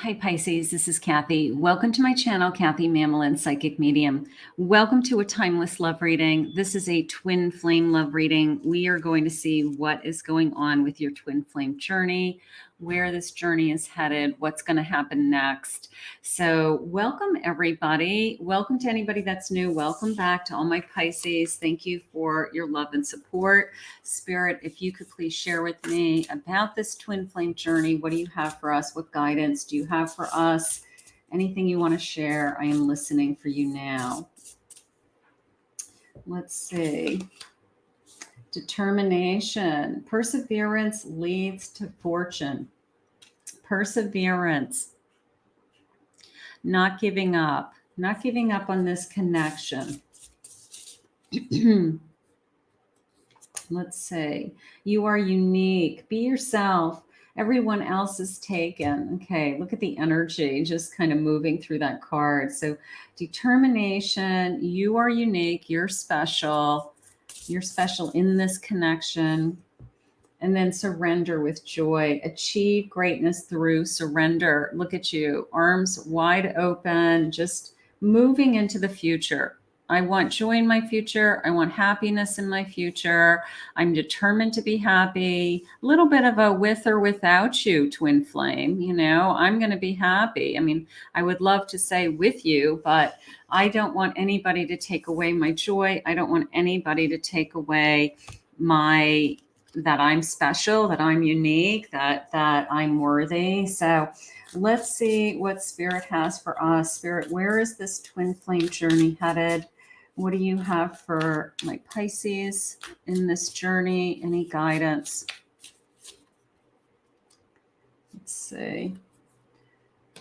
Hi Pisces, this is Kathy. Welcome to my channel, Kathy Mamolen, Psychic Medium. Welcome to a timeless love reading. This is a twin flame love reading. We are going to see what is going on with your twin flame journey, where this journey is headed, what's going to happen next. So welcome everybody. Welcome to anybody that's new. Welcome back to all my Pisces. Thank you for your love and support. Spirit, if you could please share with me about this twin flame journey. What do you have for us? What guidance do you have for us? Anything you want to share? I am listening for you now. Let's see. Determination. Perseverance leads to fortune. Perseverance. Not giving up. Not giving up on this connection. Let's say you are unique. Be yourself. Everyone else is taken. Okay, look at the energy just kind of moving through that card. So determination, you are unique, you're special in this connection. And then surrender with joy. Achieve greatness through surrender. Look at you, arms wide open, just moving into the future. I want joy in my future. I want happiness in my future. I'm determined to be happy. A little bit of a with or without you twin flame, you know, I'm going to be happy. I mean, I would love to say with you, but I don't want anybody to take away my joy. I don't want anybody to take away that I'm special, that I'm unique, that I'm worthy. So let's see what Spirit has for us. Spirit, where is this twin flame journey headed? What do you have for my Pisces in this journey? Any guidance? Let's see.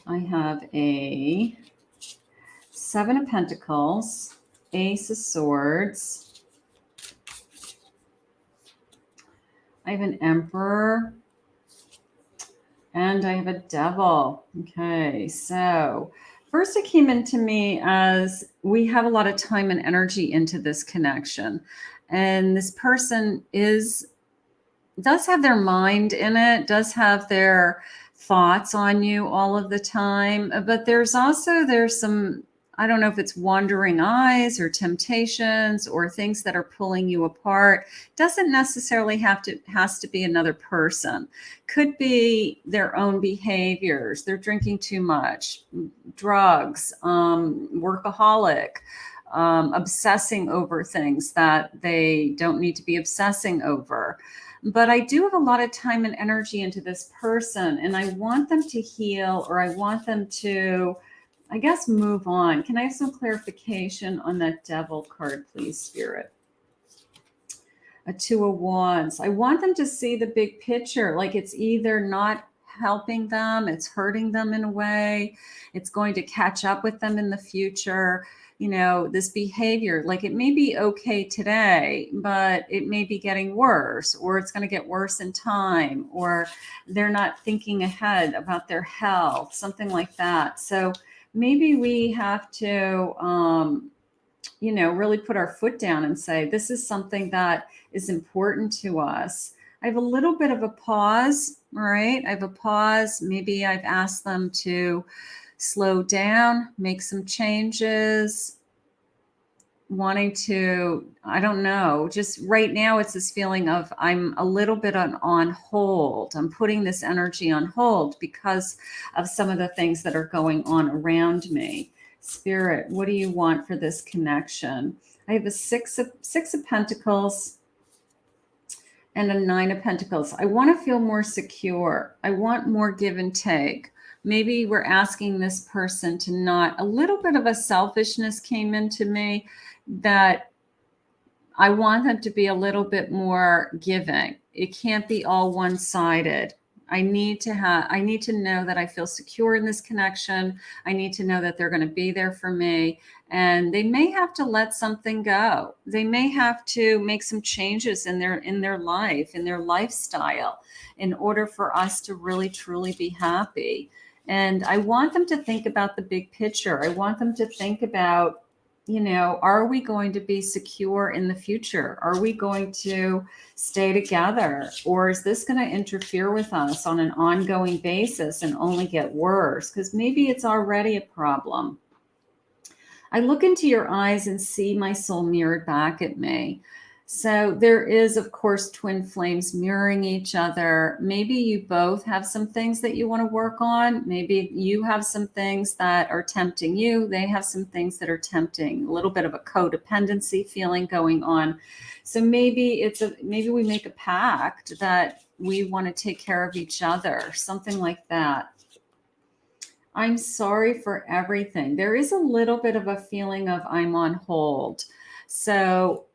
I have a 7 of Pentacles, Ace of Swords. I have an Emperor. And I have a Devil. Okay, so first it came into me as we have a lot of time and energy into this connection. And this person does have their mind in it, does have their thoughts on you all of the time. But there's some, I don't know if it's wandering eyes or temptations or things that are pulling you apart. Doesn't necessarily has to be another person. Could be their own behaviors. They're drinking too much, drugs, workaholic, obsessing over things that they don't need to be obsessing over. But I do have a lot of time and energy into this person, and I want them to heal, or I want them to, I guess, move on. Can I have some clarification on that Devil card, please, Spirit? A 2 of Wands. I want them to see the big picture. Like it's either not helping them, it's hurting them in a way, it's going to catch up with them in the future. You know, this behavior, like it may be okay today, but it may be getting worse, or it's going to get worse in time, or they're not thinking ahead about their health, something like that. So maybe we have to, really put our foot down and say, this is something that is important to us. I have a little bit of a pause. All right. I have a pause. Maybe I've asked them to slow down, make some changes, wanting to, I don't know, just right now it's this feeling of I'm a little bit on hold. I'm putting this energy on hold because of some of the things that are going on around me. Spirit, what do you want for this connection? I have a 6 of Pentacles and a 9 of Pentacles. I want to feel more secure. I want more give and take. Maybe we're asking this person to not, a little bit of a selfishness came into me, that I want them to be a little bit more giving. It can't be all one-sided. I need to know that I feel secure in this connection. I need to know that they're going to be there for me. And they may have to let something go. They may have to make some changes in their life, in their lifestyle, in order for us to really, truly be happy. And I want them to think about the big picture. I want them to think about are we going to be secure in the future? Are we going to stay together? Or is this going to interfere with us on an ongoing basis and only get worse? Because maybe it's already a problem. I look into your eyes and see my soul mirrored back at me. So there is, of course, twin flames mirroring each other. Maybe you both have some things that you want to work on. Maybe you have some things that are tempting you. They have some things that are tempting. A little bit of a codependency feeling going on. So maybe maybe we make a pact that we want to take care of each other, something like that. I'm sorry for everything. There is a little bit of a feeling of I'm on hold. So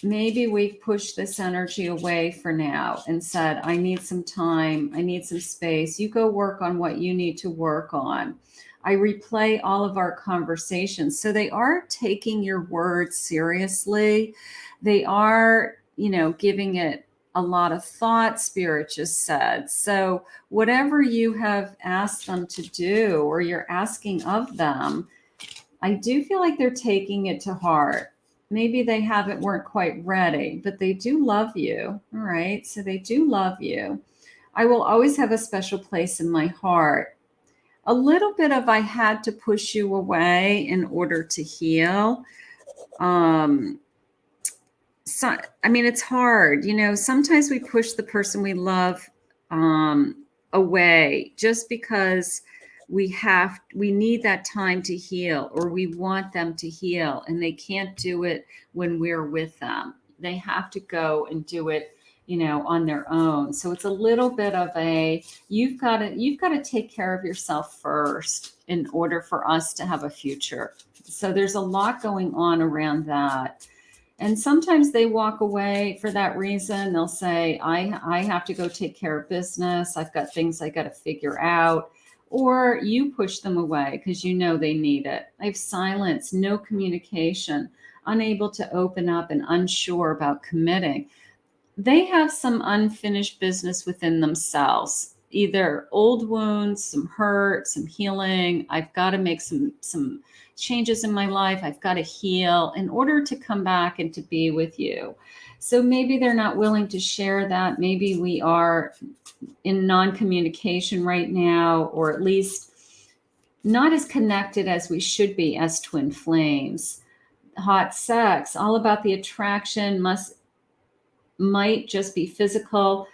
maybe we've pushed this energy away for now and said, I need some time. I need some space. You go work on what you need to work on. I replay all of our conversations. So they are taking your words seriously. They are, giving it a lot of thought, Spirit just said. So whatever you have asked them to do or you're asking of them, I do feel like they're taking it to heart. Maybe they weren't quite ready, but they do love you. All right. So they do love you. I will always have a special place in my heart. A little bit of I had to push you away in order to heal. So, it's hard. Sometimes we push the person we love away just because we need that time to heal, or we want them to heal, and they can't do it when we're with them. They have to go and do it, on their own. So it's a little bit of you've got to take care of yourself first in order for us to have a future. So there's a lot going on around that. And sometimes they walk away for that reason. They'll say, I have to go take care of business. I've got things I got to figure out. Or you push them away because they need it. I have silence, no communication, unable to open up and unsure about committing. They have some unfinished business within themselves, either old wounds, some hurt, some healing. I've got to make some changes in my life. I've got to heal in order to come back and to be with you. So maybe they're not willing to share that. Maybe we are in non-communication right now, or at least not as connected as we should be as twin flames. Hot sex, all about the attraction, might just be physical.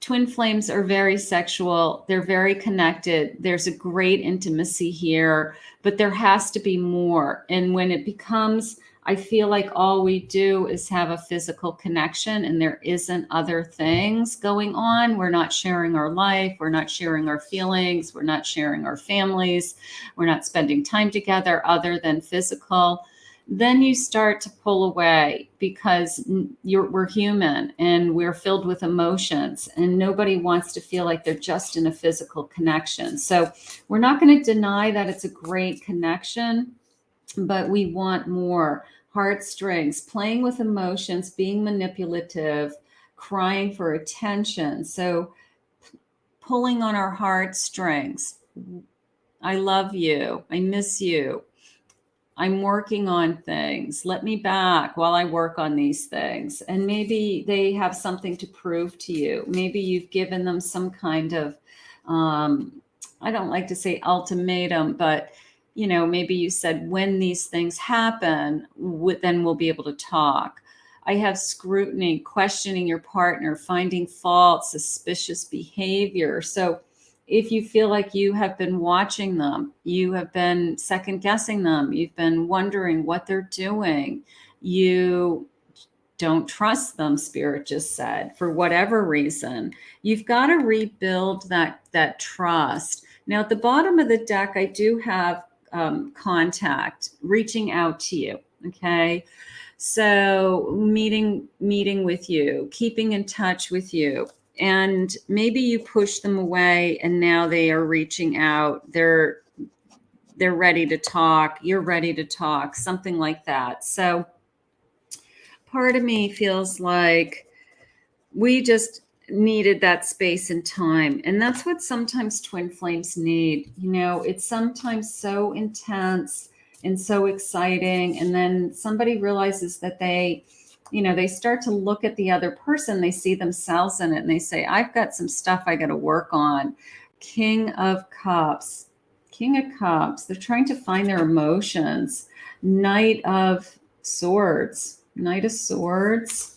Twin flames are very sexual. They're very connected. There's a great intimacy here, but there has to be more. And when it becomes, I feel like all we do is have a physical connection and there isn't other things going on. We're not sharing our life. We're not sharing our feelings. We're not sharing our families. We're not spending time together other than physical. Then you start to pull away because we're human and we're filled with emotions, and nobody wants to feel like they're just in a physical connection. So we're not going to deny that it's a great connection, but we want more. Heartstrings, playing with emotions, being manipulative, crying for attention. So pulling on our heartstrings. I love you. I miss you. I'm working on things. Let me back while I work on these things. And maybe they have something to prove to you. Maybe you've given them some kind of, I don't like to say ultimatum, but maybe you said when these things happen, then we'll be able to talk. I have scrutiny, questioning your partner, finding fault, suspicious behavior. So if you feel like you have been watching them, you have been second guessing them, you've been wondering what they're doing, you don't trust them, Spirit just said, for whatever reason, you've got to rebuild that trust. Now, at the bottom of the deck, I do have contact, reaching out to you. Okay. So meeting with you, keeping in touch with you. And maybe you push them away and now they are reaching out. They're ready to talk. You're ready to talk, something like that. So part of me feels like we just needed that space and time. And that's what sometimes twin flames need. It's sometimes so intense and so exciting. And then somebody realizes that they, they start to look at the other person, they see themselves in it, and they say, I've got some stuff I got to work on. King of Cups. King of Cups. They're trying to find their emotions. Knight of Swords. Knight of Swords.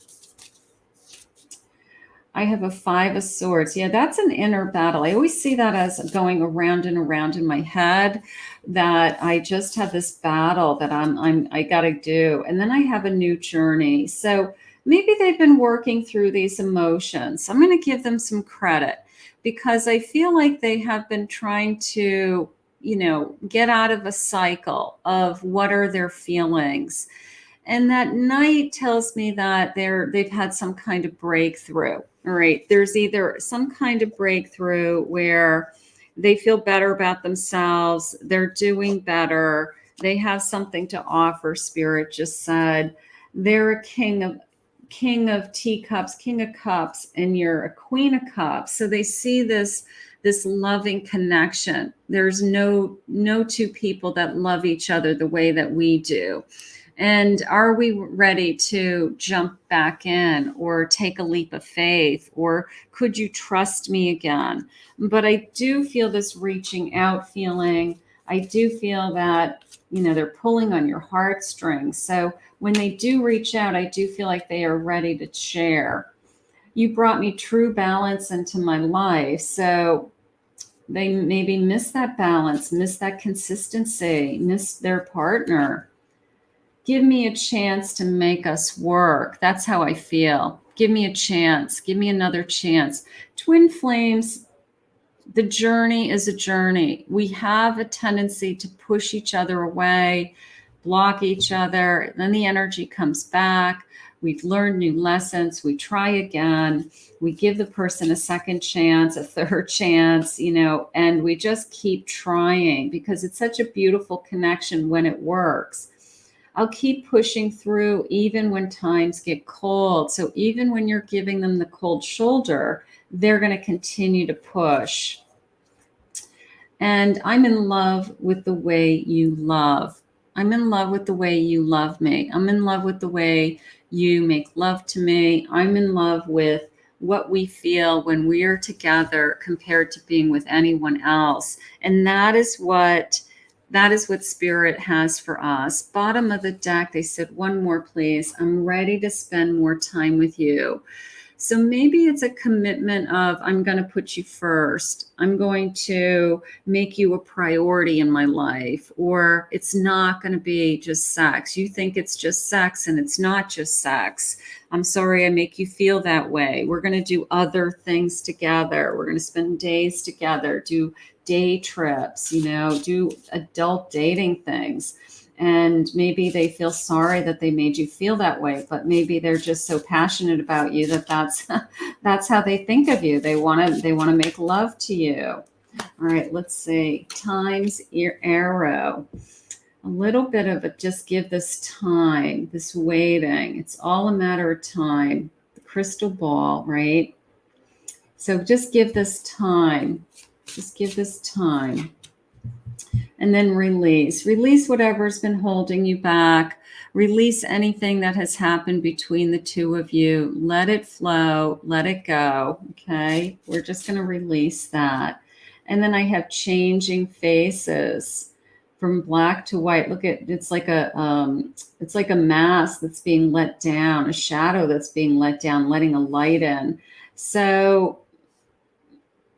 I have a 5 of Swords. Yeah, that's an inner battle. I always see that as going around and around in my head, that I just have this battle that I got to do. And then I have a new journey. So maybe they've been working through these emotions. I'm going to give them some credit because I feel like they have been trying to, get out of a cycle of what are their feelings. And that Knight tells me that they've had some kind of breakthrough. All right. There's either some kind of breakthrough where they feel better about themselves, they're doing better, they have something to offer, Spirit just said. They're a king of teacups, King of Cups, and you're a Queen of Cups. So they see this loving connection. There's no two people that love each other the way that we do. And are we ready to jump back in or take a leap of faith? Or could you trust me again? But I do feel this reaching out feeling. I do feel that, they're pulling on your heartstrings. So when they do reach out, I do feel like they are ready to share. You brought me true balance into my life. So they maybe miss that balance, miss that consistency, miss their partner. Give me a chance to make us work. That's how I feel. Give me a chance. Give me another chance. Twin flames, the journey is a journey. We have a tendency to push each other away, block each other. Then the energy comes back. We've learned new lessons. We try again. We give the person a second chance, a third chance, and we just keep trying because it's such a beautiful connection when it works. I'll keep pushing through even when times get cold. So even when you're giving them the cold shoulder, they're going to continue to push. And I'm in love with the way you love. I'm in love with the way you love me. I'm in love with the way you make love to me. I'm in love with what we feel when we are together compared to being with anyone else. And that is what Spirit has for us. Bottom of the deck, they said, one more, please. I'm ready to spend more time with you. So maybe it's a commitment of, I'm going to put you first. I'm going to make you a priority in my life. Or it's not going to be just sex. You think it's just sex and it's not just sex. I'm sorry I make you feel that way. We're going to do other things together. We're going to spend days together, do day trips, do adult dating things. And maybe they feel sorry that they made you feel that way, but maybe they're just so passionate about you that that's how they think of you. They want to make love to you. All right, let's see. Times arrow. A little bit of it, just give this time, this waiting. It's all a matter of time. The crystal ball, right? So just give this time. Just give this time. And then release. Release whatever's been holding you back. Release anything that has happened between the two of you. Let it flow. Let it go. Okay? We're just going to release that. And then I have changing faces from black to white. Look at, it's like a mask that's being let down, a shadow that's being let down, letting a light in. So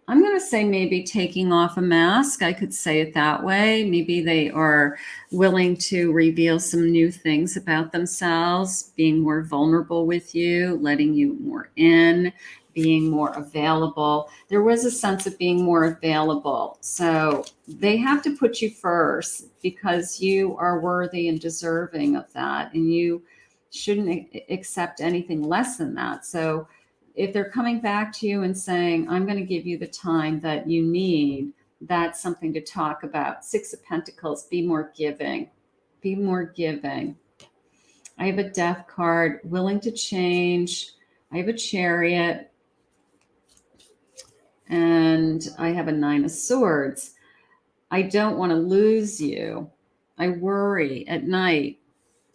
I'm going to say maybe taking off a mask. I could say it that way. Maybe they are willing to reveal some new things about themselves, being more vulnerable with you, letting you more in, being more available. There was a sense of being more available. So they have to put you first because you are worthy and deserving of that. And you shouldn't accept anything less than that. So if they're coming back to you and saying, I'm going to give you the time that you need, that's something to talk about. 6 of Pentacles, be more giving. Be more giving. I have a Death card, willing to change. I have a Chariot. And I have a 9 of Swords. I don't want to lose you. I worry at night.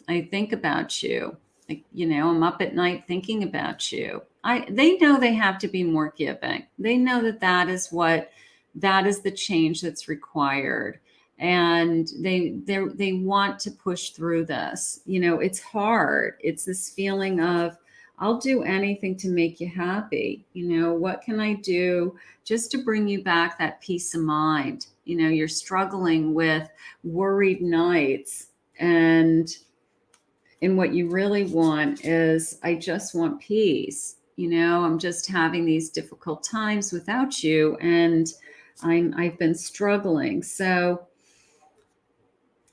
I think about you. I'm up at night thinking about you. They know they have to be more giving. They know that is the change that's required. And they want to push through this. It's hard. It's this feeling of, I'll do anything to make you happy. What can I do just to bring you back that peace of mind? You're struggling with worried nights, and what you really want is, I just want peace. I'm just having these difficult times without you, and I've been struggling. So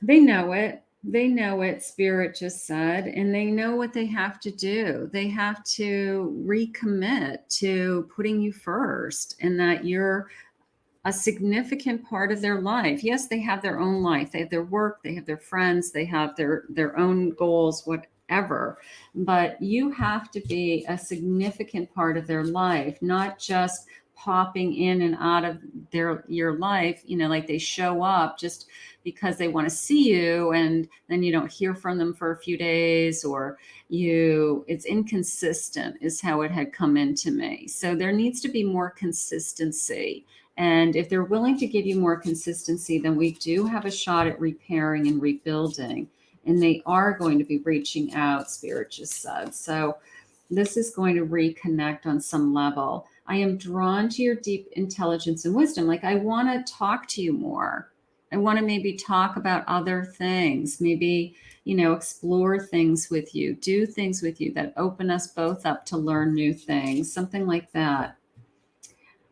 they know it. They know it, Spirit just said, and they know what they have to do. They have to recommit to putting you first, and that you're a significant part of their life. Yes, they have their own life. They have their work, they have their friends, they have their own goals, whatever. But you have to be a significant part of their life, not just popping in and out of your life, like they show up just because they want to see you, and then you don't hear from them for a few days, or it's inconsistent is how it had come into me. So there needs to be more consistency. And if they're willing to give you more consistency, then we do have a shot at repairing and rebuilding. And they are going to be reaching out, Spirit just said. So this is going to reconnect on some level. I am drawn to your deep intelligence and wisdom. Like, I want to talk to you more. I want to maybe talk about other things, maybe, explore things with you, do things with you that open us both up to learn new things, something like that.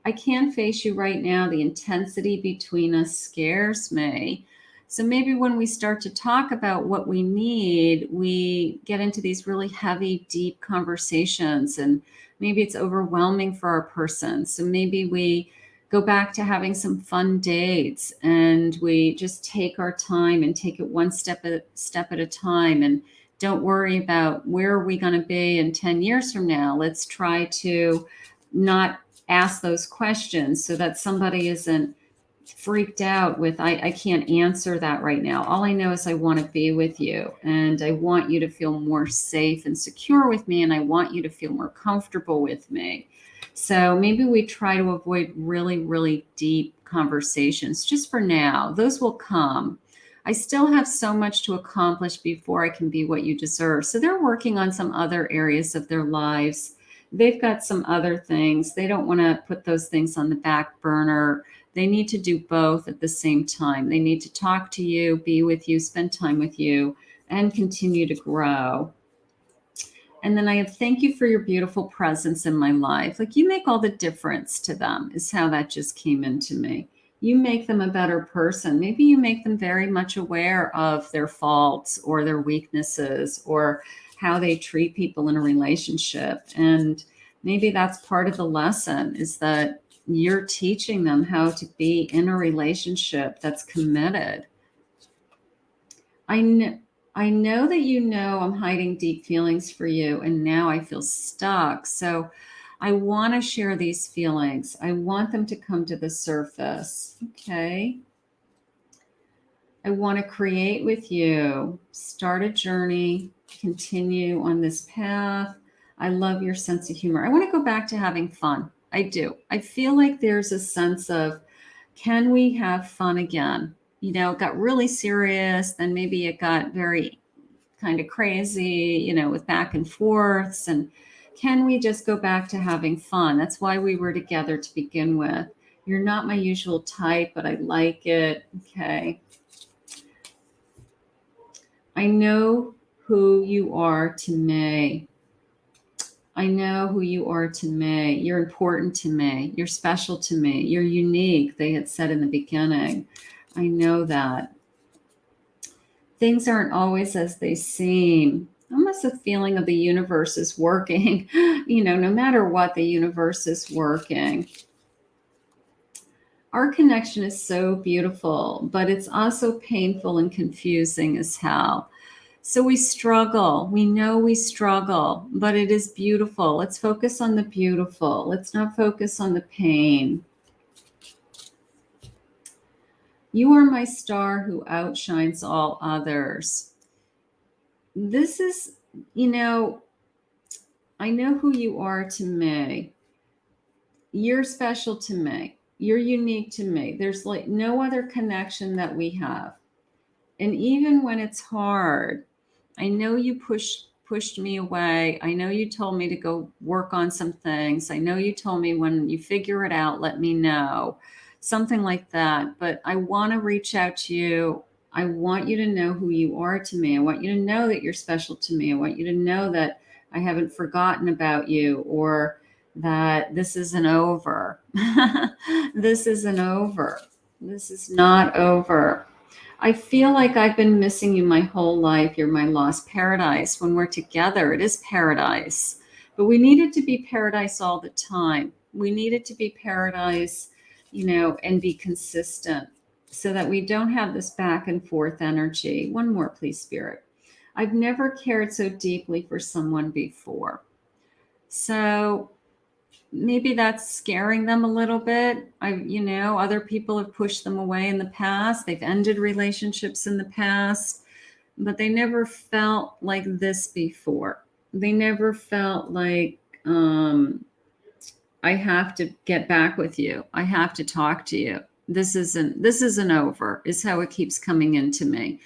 I can't face you right now. The intensity between us scares me. So maybe when we start to talk about what we need, we get into these really heavy, deep conversations, and maybe it's overwhelming for our person. So maybe we go back to having some fun dates, and we just take our time and take it one step at a time, and don't worry about where are we going to be in 10 years from now. Let's try to not ask those questions so that somebody isn't freaked out with, I can't answer that right now. All I know is I want to be with you, and I want you to feel more safe and secure with me, and I want you to feel more comfortable with me. So maybe we try to avoid really, really deep conversations just for now. Those will come. I still have so much to accomplish before I can be what you deserve. So they're working on some other areas of their lives. They've got some other things. They don't want to put those things on the back burner. They need to do both at the same time. They need to talk to you, be with you, spend time with you, and continue to grow. And then I have, thank you for your beautiful presence in my life. Like, you make all the difference to them, is how that just came into me. You make them a better person. Maybe you make them very much aware of their faults or their weaknesses, or how they treat people in a relationship. And maybe that's part of the lesson, is that you're teaching them how to be in a relationship that's committed. I know that I'm hiding deep feelings for you, and now I feel stuck. So I want to share these feelings. I want them to come to the surface. Okay. I want to create with you, start a journey, continue on this path. I love your sense of humor. I want to go back to having fun. I do. I feel like there's a sense of, can we have fun again? It got really serious. Then maybe it got very kind of crazy, with back and forths. And can we just go back to having fun? That's why we were together to begin with. You're not my usual type, but I like it. Okay. I know who you are to me. I know who you are to me. You're important to me. You're special to me. You're unique, they had said in the beginning. I know that. Things aren't always as they seem. Almost a feeling of the universe is working. No matter what, the universe is working. Our connection is so beautiful, but it's also painful and confusing as hell. So we struggle. We know we struggle, but it is beautiful. Let's focus on the beautiful. Let's not focus on the pain. You are my star who outshines all others. This is, you know, I know who you are to me. You're special to me. You're unique to me. There's like no other connection that we have. And even when it's hard, I know you pushed me away. I know you told me to go work on some things. I know you told me when you figure it out, let me know. Something like that. But I want to reach out to you. I want you to know who you are to me. I want you to know that you're special to me. I want you to know that I haven't forgotten about you, or that this isn't over. This isn't over. This is not over. I feel like I've been missing you my whole life. You're my lost paradise. When we're together, it is paradise. But we need it to be paradise all the time. We need it to be paradise, and be consistent so that we don't have this back and forth energy. One more, please, Spirit. I've never cared so deeply for someone before. So maybe that's scaring them a little bit. Other people have pushed them away in the past. They've ended relationships in the past, but they never felt like this before. They never felt like, I have to get back with you. I have to talk to you. This isn't over, is how it keeps coming into me.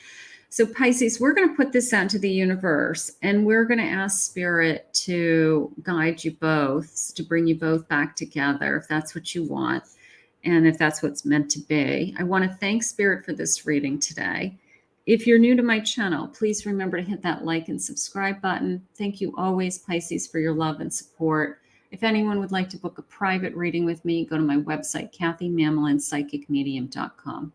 So Pisces, we're going to put this out into the universe, and we're going to ask Spirit to guide you both, to bring you both back together, if that's what you want, and if that's what's meant to be. I want to thank Spirit for this reading today. If you're new to my channel, please remember to hit that like and subscribe button. Thank you always, Pisces, for your love and support. If anyone would like to book a private reading with me, go to my website, KathyMamolenPsychicMedium.com.